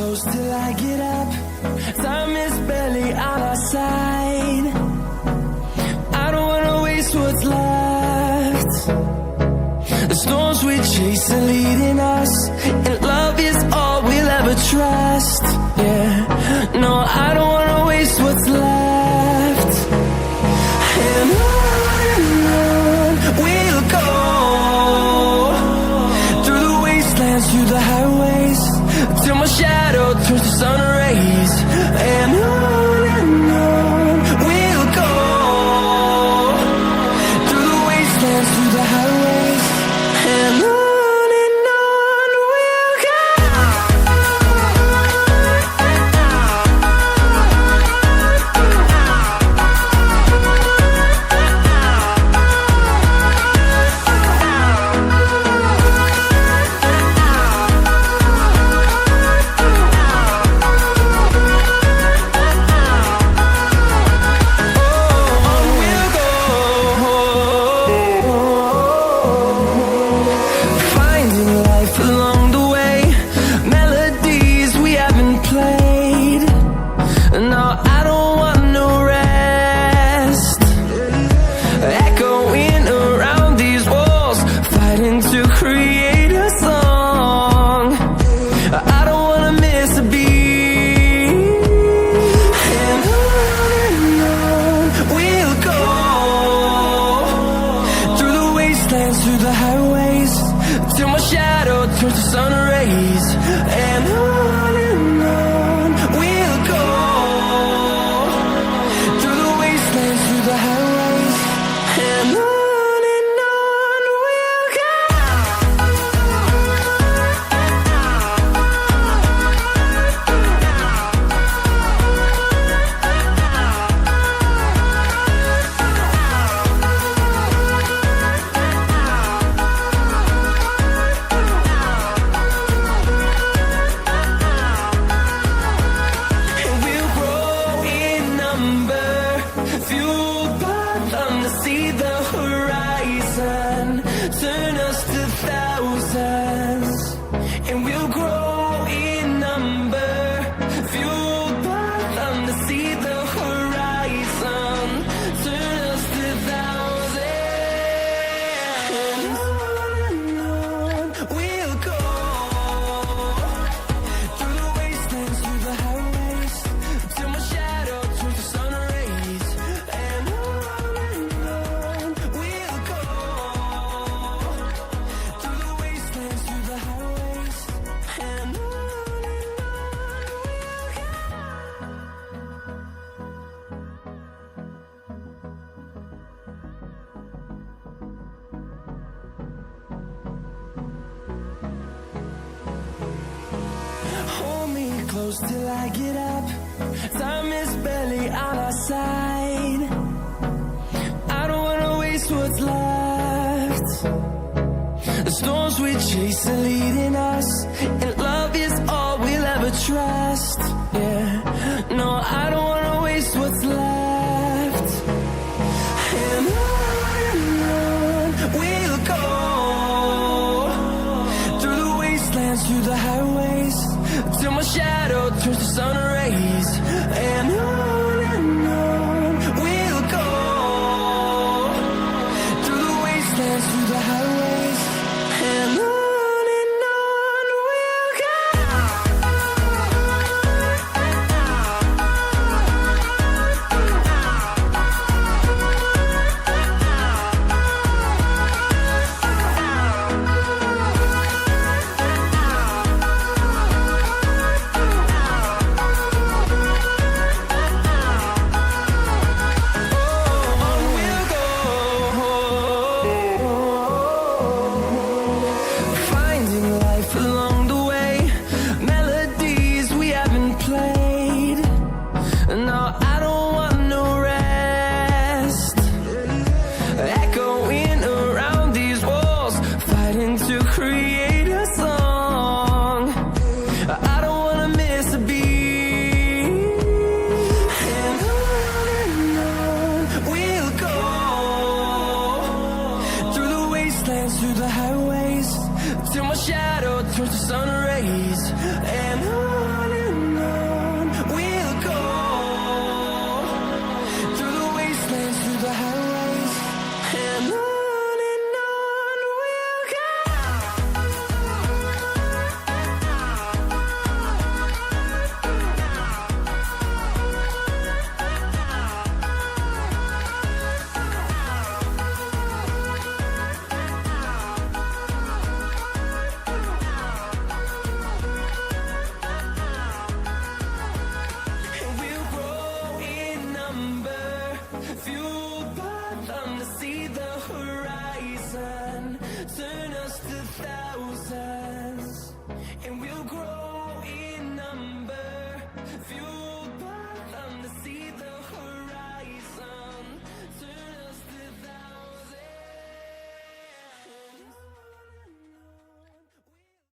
close till I get up. Time is barely on our side. I don't wanna waste what's left. The storms we chase are leading us, and love is all we'll ever trust. Yeah, no, I don't wanna waste what's left. And on we'll go, through the wastelands, through the highways, till my shadow turns to sun rays. And on we'll go, through the wastelands, through the highways, and on we'll go. Through the highways, till my shadow turns to sun rays. And on we'll go, through the wastelands, through the highways, and on we'll go. Fueled by them to see the horizon, turn us to thousands, and we'll grow in number. Fueled by them to see the horizon, turn us to thousands, and on we'll go, through the wastelands, through the highways, till my shadow turns to sun rays. And on we'll go, through the wastelands, through the highways, and on we'll go. Hold me close till I get up. Time is barely on our side. I don't wanna waste what's left. The storms we chase are leading us, and love is all we'll ever try.